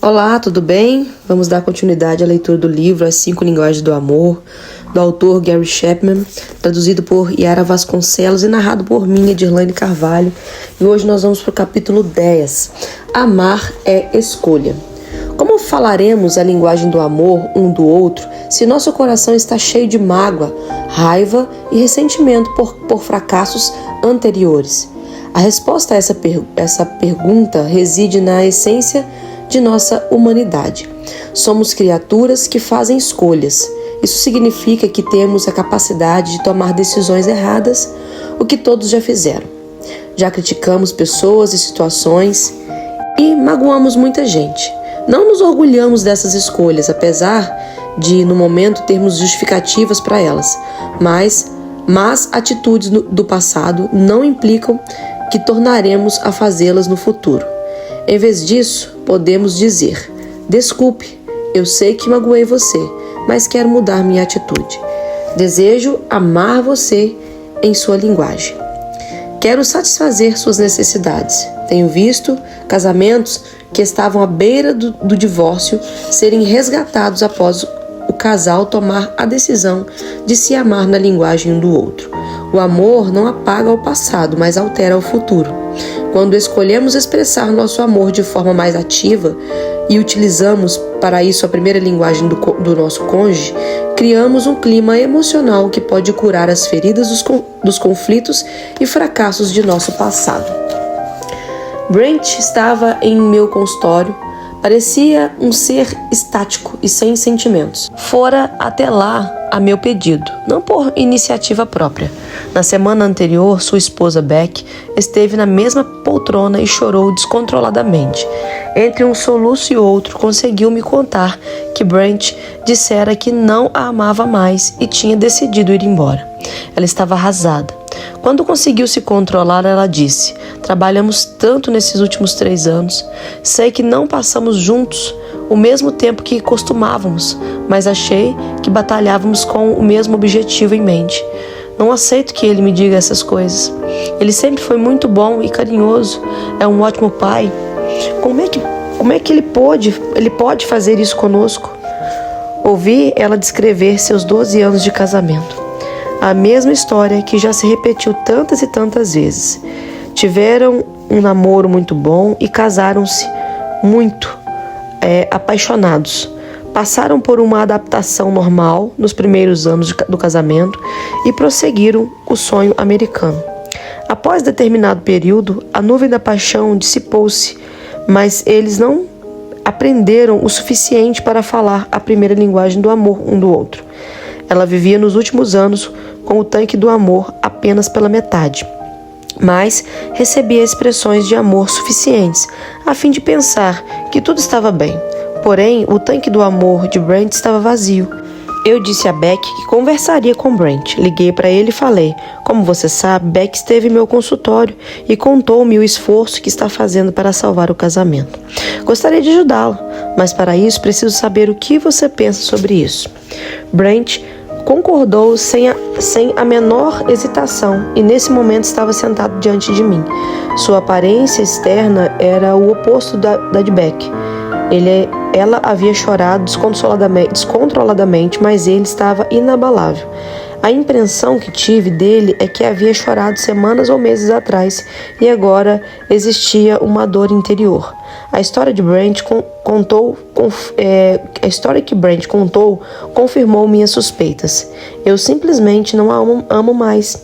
Olá, tudo bem? Vamos dar continuidade à leitura do livro As 5 Linguagens do Amor, do autor Gary Chapman, traduzido por Yara Vasconcelos e narrado por mim, Edirlane Carvalho. E hoje nós vamos para o capítulo 10. Amar é escolha. Como falaremos a linguagem do amor um do outro se nosso coração está cheio de mágoa, raiva e ressentimento por fracassos anteriores? A resposta a essa pergunta reside na essência de nossa humanidade. Somos criaturas que fazem escolhas. Isso significa que temos a capacidade de tomar decisões erradas, o que todos já fizeram. Já criticamos pessoas e situações e magoamos muita gente. Não nos orgulhamos dessas escolhas, apesar de, no momento, termos justificativas para elas. Mas atitudes do passado não implicam que tornaremos a fazê-las no futuro. Em vez disso, podemos dizer: desculpe, eu sei que magoei você, mas quero mudar minha atitude. Desejo amar você em sua linguagem. Quero satisfazer suas necessidades. Tenho visto casamentos que estavam à beira do divórcio serem resgatados após o casal tomar a decisão de se amar na linguagem um do outro. O amor não apaga o passado, mas altera o futuro. Quando escolhemos expressar nosso amor de forma mais ativa e utilizamos para isso a primeira linguagem do nosso cônjuge, criamos um clima emocional que pode curar as feridas dos conflitos e fracassos de nosso passado. Brent estava em meu consultório. Parecia um ser estático e sem sentimentos. Fora até lá a meu pedido, não por iniciativa própria. Na semana anterior, sua esposa Beck esteve na mesma poltrona e chorou descontroladamente. Entre um soluço e outro, conseguiu me contar que Brent dissera que não a amava mais e tinha decidido ir embora. Ela estava arrasada. Quando conseguiu se controlar, ela disse: trabalhamos tanto nesses últimos 3 anos. Sei que não passamos juntos o mesmo tempo que costumávamos, mas achei que batalhávamos com o mesmo objetivo em mente. Não aceito que ele me diga essas coisas. Ele sempre foi muito bom e carinhoso. É um ótimo pai. Como é que ele pode fazer isso conosco? Ouvi ela descrever seus 12 anos de casamento. A mesma história que já se repetiu tantas e tantas vezes. Tiveram um namoro muito bom e casaram-se muito apaixonados. Passaram por uma adaptação normal nos primeiros anos do casamento e prosseguiram o sonho americano. Após determinado período, a nuvem da paixão dissipou-se, mas eles não aprenderam o suficiente para falar a primeira linguagem do amor um do outro. Ela vivia nos últimos anos com o tanque do amor apenas pela metade, mas recebia expressões de amor suficientes a fim de pensar que tudo estava bem. Porém, o tanque do amor de Brent estava vazio. Eu disse a Beck que conversaria com Brent. Liguei para ele e falei: como você sabe, Beck esteve em meu consultório e contou-me o esforço que está fazendo para salvar o casamento. Gostaria de ajudá-la, mas para isso preciso saber o que você pensa sobre isso. Brent concordou sem a menor hesitação e nesse momento estava sentado diante de mim. Sua aparência externa era o oposto da de Beck. Ela havia chorado descontroladamente, mas ele estava inabalável. A impressão que tive dele é que havia chorado semanas ou meses atrás e agora existia uma dor interior. A história que Brent contou confirmou minhas suspeitas. Eu simplesmente não a amo mais.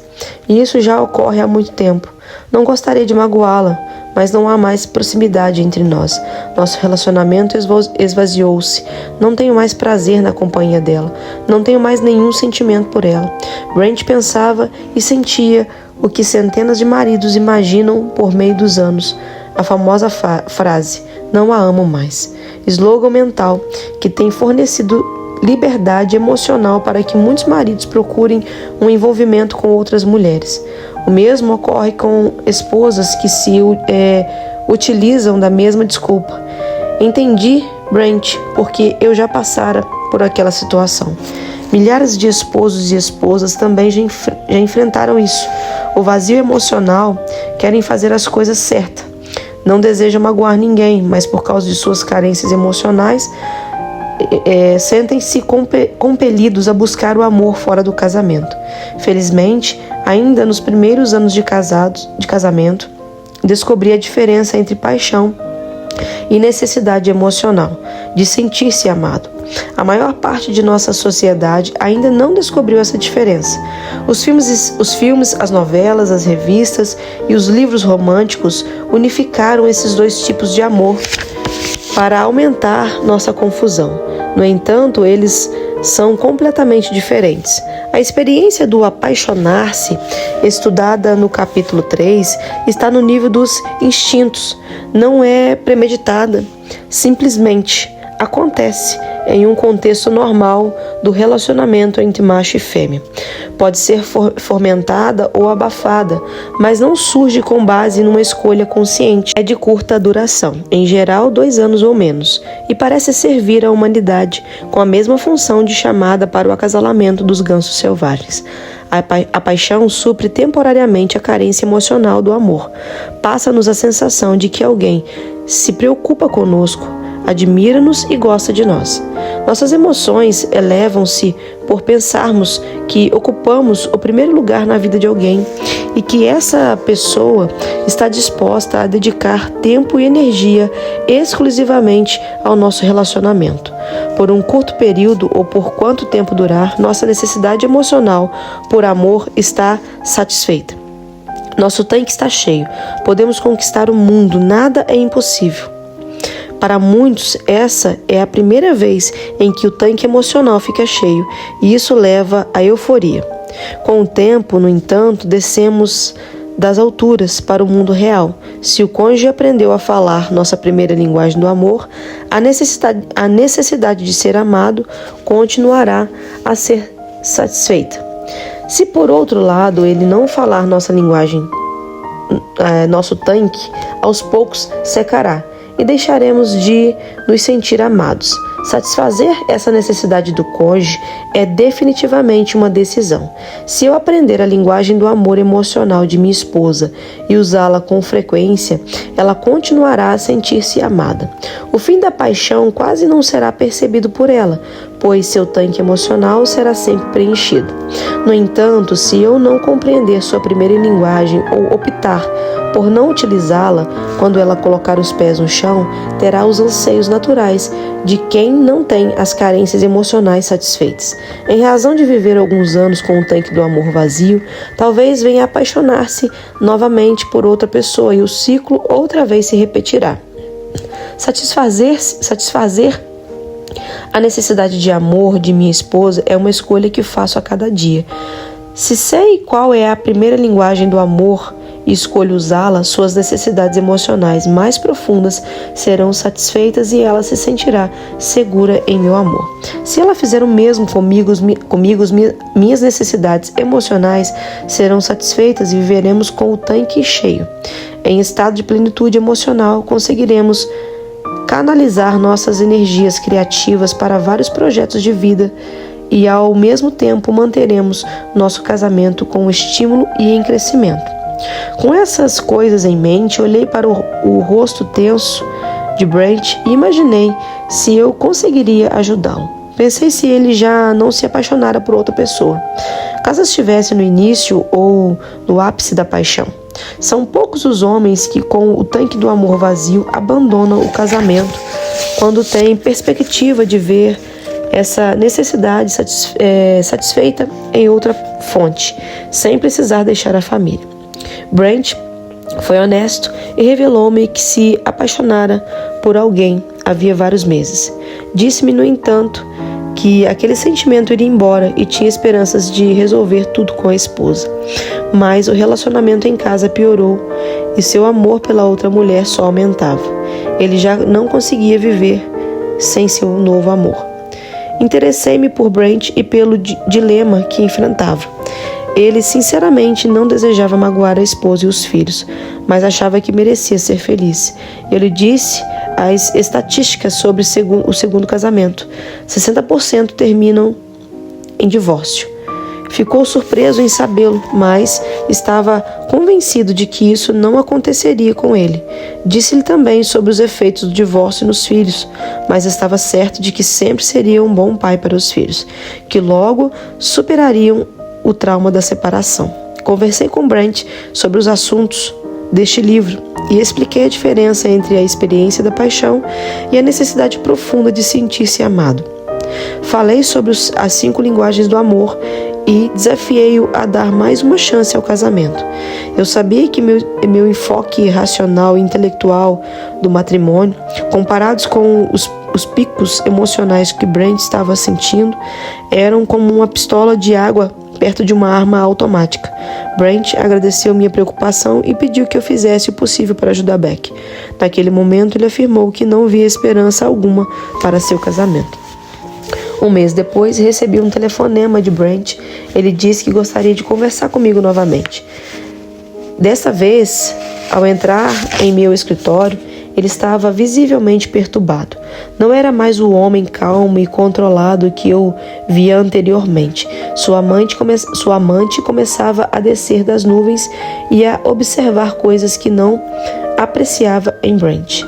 E isso já ocorre há muito tempo. Não gostaria de magoá-la, mas não há mais proximidade entre nós. Nosso relacionamento esvaziou-se. Não tenho mais prazer na companhia dela. Não tenho mais nenhum sentimento por ela. Brent pensava e sentia o que centenas de maridos imaginam por meio dos anos. A famosa frase: não a amo mais. Slogan mental que tem fornecido liberdade emocional para que muitos maridos procurem um envolvimento com outras mulheres. O mesmo ocorre com esposas que se utilizam da mesma desculpa. Entendi, Brent, porque eu já passara por aquela situação. Milhares de esposos e esposas também já enfrentaram isso. O vazio emocional, querem fazer as coisas certas. não deseja magoar ninguém, mas por causa de suas carências emocionais, sentem-se compelidos a buscar o amor fora do casamento. Felizmente, ainda nos primeiros anos de casamento, descobri a diferença entre paixão e necessidade emocional de sentir-se amado. A maior parte de nossa sociedade ainda não descobriu essa diferença. Os filmes, as novelas, as revistas e os livros românticos unificaram esses dois tipos de amor para aumentar nossa confusão. No entanto, eles são completamente diferentes. A experiência do apaixonar-se, estudada no capítulo 3, está no nível dos instintos. Não é premeditada, simplesmente acontece em um contexto normal do relacionamento entre macho e fêmea. Pode ser fomentada ou abafada, mas não surge com base numa escolha consciente. É de curta duração, em geral 2 anos ou menos, e parece servir à humanidade com a mesma função de chamada para o acasalamento dos gansos selvagens. A paixão supre temporariamente a carência emocional do amor. Passa-nos a sensação de que alguém se preocupa conosco, admira-nos e gosta de nós. Nossas emoções elevam-se por pensarmos que ocupamos o primeiro lugar na vida de alguém e que essa pessoa está disposta a dedicar tempo e energia exclusivamente ao nosso relacionamento. Por um curto período ou por quanto tempo durar, nossa necessidade emocional por amor está satisfeita. Nosso tanque está cheio. Podemos conquistar o mundo, nada é impossível. Para muitos, essa é a primeira vez em que o tanque emocional fica cheio, e isso leva à euforia. Com o tempo, no entanto, descemos das alturas para o mundo real. Se o cônjuge aprendeu a falar nossa primeira linguagem do amor, a necessidade de ser amado continuará a ser satisfeita. Se, por outro lado, ele não falar nossa linguagem, nosso tanque, aos poucos secará e deixaremos de nos sentir amados. Satisfazer essa necessidade do cônjuge é definitivamente uma decisão. Se eu aprender a linguagem do amor emocional de minha esposa e usá-la com frequência, ela continuará a sentir-se amada. O fim da paixão quase não será percebido por ela, pois seu tanque emocional será sempre preenchido. No entanto, se eu não compreender sua primeira linguagem ou optar por não utilizá-la quando ela colocar os pés no chão, terá os anseios naturais de quem não tem as carências emocionais satisfeitas. Em razão de viver alguns anos com o tanque do amor vazio, talvez venha apaixonar-se novamente por outra pessoa e o ciclo outra vez se repetirá. Satisfazer a necessidade de amor de minha esposa é uma escolha que faço a cada dia. Se sei qual é a primeira linguagem do amor e escolho usá-la, suas necessidades emocionais mais profundas serão satisfeitas e ela se sentirá segura em meu amor. Se ela fizer o mesmo comigo, minhas necessidades emocionais serão satisfeitas e viveremos com o tanque cheio. Em estado de plenitude emocional, conseguiremos canalizar nossas energias criativas para vários projetos de vida e, ao mesmo tempo, manteremos nosso casamento com estímulo e em crescimento. Com essas coisas em mente, olhei para o rosto tenso de Brent e imaginei se eu conseguiria ajudá-lo. Pensei se ele já não se apaixonara por outra pessoa, caso estivesse no início ou no ápice da paixão. São poucos os homens que, com o tanque do amor vazio, abandonam o casamento quando têm perspectiva de ver essa necessidade satisfeita em outra fonte, sem precisar deixar a família. Brent foi honesto e revelou-me que se apaixonara por alguém havia vários meses. Disse-me, no entanto, que aquele sentimento iria embora e tinha esperanças de resolver tudo com a esposa. Mas o relacionamento em casa piorou e seu amor pela outra mulher só aumentava. Ele já não conseguia viver sem seu novo amor. Interessei-me por Brent e pelo dilema que enfrentava. Ele sinceramente não desejava magoar a esposa e os filhos, mas achava que merecia ser feliz. Ele disse as estatísticas sobre o segundo casamento. 60% terminam em divórcio. Ficou surpreso em sabê-lo, mas estava convencido de que isso não aconteceria com ele. Disse-lhe também sobre os efeitos do divórcio nos filhos, mas estava certo de que sempre seria um bom pai para os filhos, que logo superariam o trauma da separação. Conversei com Brent sobre os assuntos deste livro e expliquei a diferença entre a experiência da paixão e a necessidade profunda de sentir-se amado. Falei sobre as 5 linguagens do amor e desafiei-o a dar mais uma chance ao casamento. Eu sabia que meu enfoque racional e intelectual do matrimônio, comparados com os picos emocionais que Brent estava sentindo, eram como uma pistola de água perto de uma arma automática. Brent agradeceu minha preocupação e pediu que eu fizesse o possível para ajudar Beck. Naquele momento, ele afirmou que não via esperança alguma para seu casamento. Um mês depois, recebi um telefonema de Brent. Ele disse que gostaria de conversar comigo novamente. Dessa vez, ao entrar em meu escritório, ele estava visivelmente perturbado. Não era mais o homem calmo e controlado que eu via anteriormente. Sua amante começava a descer das nuvens e a observar coisas que não apreciava em Brent.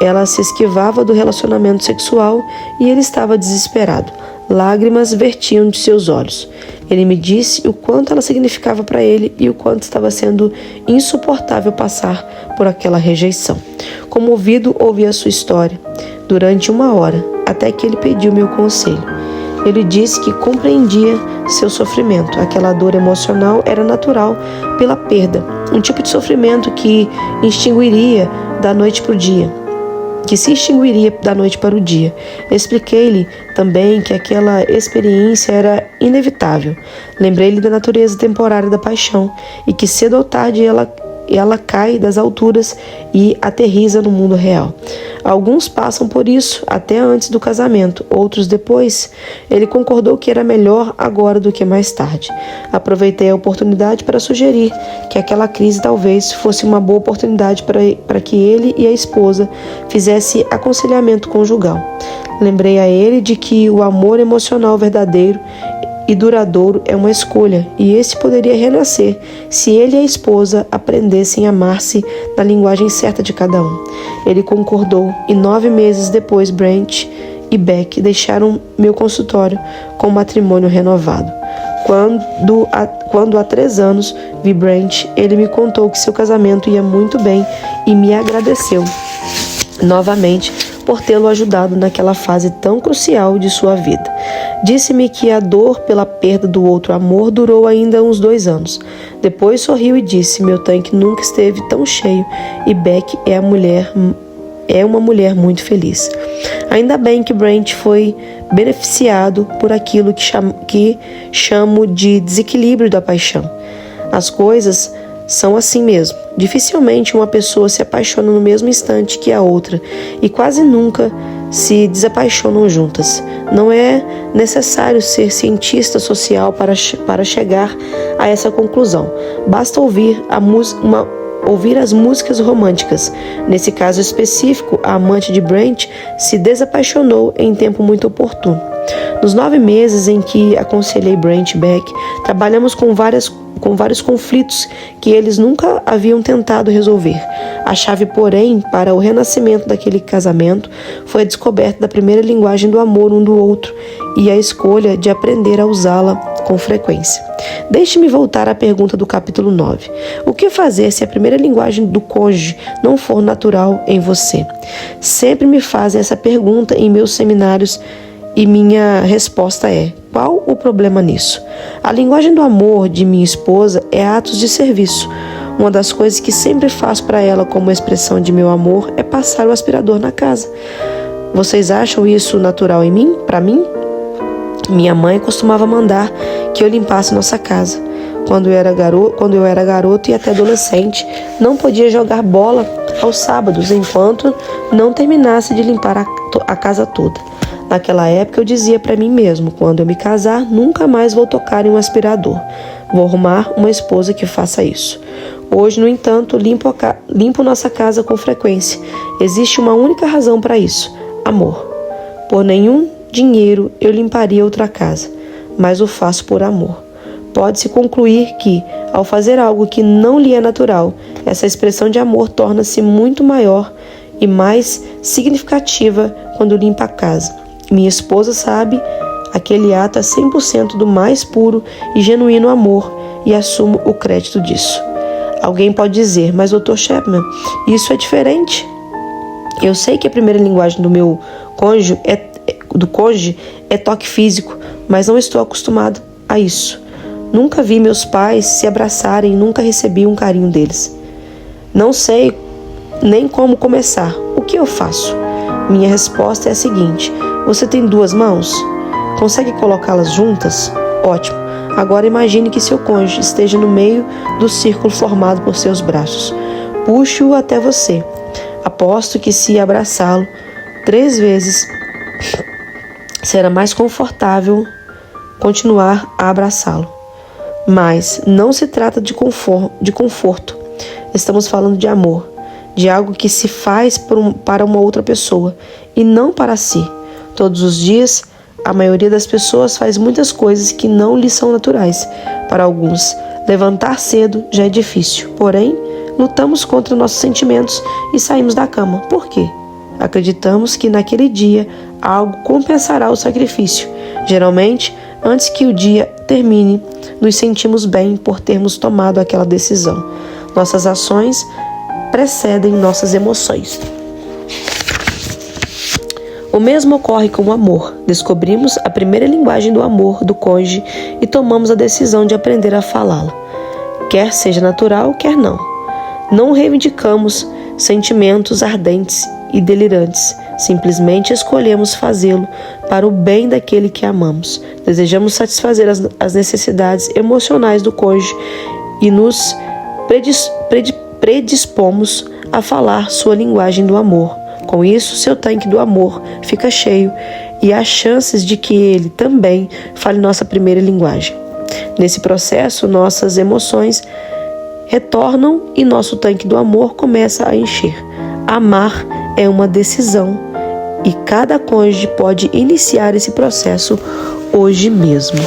Ela se esquivava do relacionamento sexual e ele estava desesperado. Lágrimas vertiam de seus olhos. Ele me disse o quanto ela significava para ele e o quanto estava sendo insuportável passar por aquela rejeição. Comovido, ouvi a sua história durante 1 hora, até que ele pediu meu conselho. Ele disse que compreendia seu sofrimento. Aquela dor emocional era natural pela perda, um tipo de sofrimento que se extinguiria da noite para o dia. Expliquei-lhe também que aquela experiência era inevitável. Lembrei-lhe da natureza temporária da paixão e que cedo ou tarde ela cai das alturas e aterriza no mundo real. Alguns passam por isso até antes do casamento, outros depois. Ele concordou que era melhor agora do que mais tarde. Aproveitei a oportunidade para sugerir que aquela crise talvez fosse uma boa oportunidade para que ele e a esposa fizessem aconselhamento conjugal. Lembrei a ele de que o amor emocional verdadeiro e duradouro é uma escolha, e esse poderia renascer se ele e a esposa aprendessem a amar-se na linguagem certa de cada um. Ele concordou, e 9 meses depois Brent e Beck deixaram meu consultório com o matrimônio renovado. Quando há 3 anos vi Brent, ele me contou que seu casamento ia muito bem e me agradeceu novamente por tê-lo ajudado naquela fase tão crucial de sua vida. Disse-me que a dor pela perda do outro amor durou ainda uns 2 anos. Depois sorriu e disse: meu tanque nunca esteve tão cheio e Beck é uma mulher muito feliz. Ainda bem que Brent foi beneficiado por aquilo que chamo de desequilíbrio da paixão. As coisas são assim mesmo. Dificilmente uma pessoa se apaixona no mesmo instante que a outra e quase nunca se desapaixonam juntas. Não é necessário ser cientista social para chegar a essa conclusão. Basta ouvir as músicas românticas. Nesse caso específico, a amante de Brent se desapaixonou em tempo muito oportuno. Nos 9 meses em que aconselhei Brent e Beck, trabalhamos com vários conflitos que eles nunca haviam tentado resolver. A chave, porém, para o renascimento daquele casamento foi a descoberta da primeira linguagem do amor um do outro e a escolha de aprender a usá-la com frequência. Deixe-me voltar à pergunta do capítulo 9. O que fazer se a primeira linguagem do cônjuge não for natural em você? Sempre me fazem essa pergunta em meus seminários e minha resposta é: qual o problema nisso? A linguagem do amor de minha esposa é atos de serviço. Uma das coisas que sempre faço para ela como expressão de meu amor é passar o aspirador na casa. Vocês acham isso natural em mim? Para mim? Minha mãe costumava mandar que eu limpasse nossa casa. Quando eu era garoto e até adolescente, não podia jogar bola aos sábados enquanto não terminasse de limpar a casa toda. Naquela época eu dizia para mim mesmo: quando eu me casar, nunca mais vou tocar em um aspirador. Vou arrumar uma esposa que faça isso. Hoje, no entanto, limpo nossa casa com frequência. Existe uma única razão para isso: amor. Por nenhum dinheiro eu limparia outra casa, mas o faço por amor. pode-se concluir que, ao fazer algo que não lhe é natural, essa expressão de amor torna-se muito maior e mais significativa quando limpa a casa. Minha esposa sabe aquele ato é 100% do mais puro e genuíno amor e assumo o crédito disso. Alguém pode dizer, mas Dr. Chapman, isso é diferente. Eu sei que a primeira linguagem do meu cônjuge é toque físico, mas não estou acostumado a isso. Nunca vi meus pais se abraçarem e nunca recebi um carinho deles. Não sei nem como começar. O que eu faço? Minha resposta é a seguinte: você tem 2 mãos? Consegue colocá-las juntas? Ótimo. Agora imagine que seu cônjuge esteja no meio do círculo formado por seus braços. Puxe-o até você. Aposto que se abraçá-lo 3 vezes, será mais confortável continuar a abraçá-lo. Mas não se trata de conforto. Estamos falando de amor, de algo que se faz para uma outra pessoa e não para si. Todos os dias, a maioria das pessoas faz muitas coisas que não lhes são naturais. Para alguns, levantar cedo já é difícil. Porém, lutamos contra nossos sentimentos e saímos da cama. Por quê? Acreditamos que naquele dia algo compensará o sacrifício. Geralmente, antes que o dia termine, nos sentimos bem por termos tomado aquela decisão. Nossas ações precedem nossas emoções. O mesmo ocorre com o amor. Descobrimos a primeira linguagem do amor do cônjuge e tomamos a decisão de aprender a falá-la. Quer seja natural, quer não. Não reivindicamos sentimentos ardentes e delirantes. Simplesmente escolhemos fazê-lo para o bem daquele que amamos. Desejamos satisfazer as necessidades emocionais do cônjuge e nos predispomos a falar sua linguagem do amor. Com isso, seu tanque do amor fica cheio e há chances de que ele também fale nossa primeira linguagem. Nesse processo, nossas emoções retornam e nosso tanque do amor começa a encher. Amar é uma decisão e cada cônjuge pode iniciar esse processo hoje mesmo.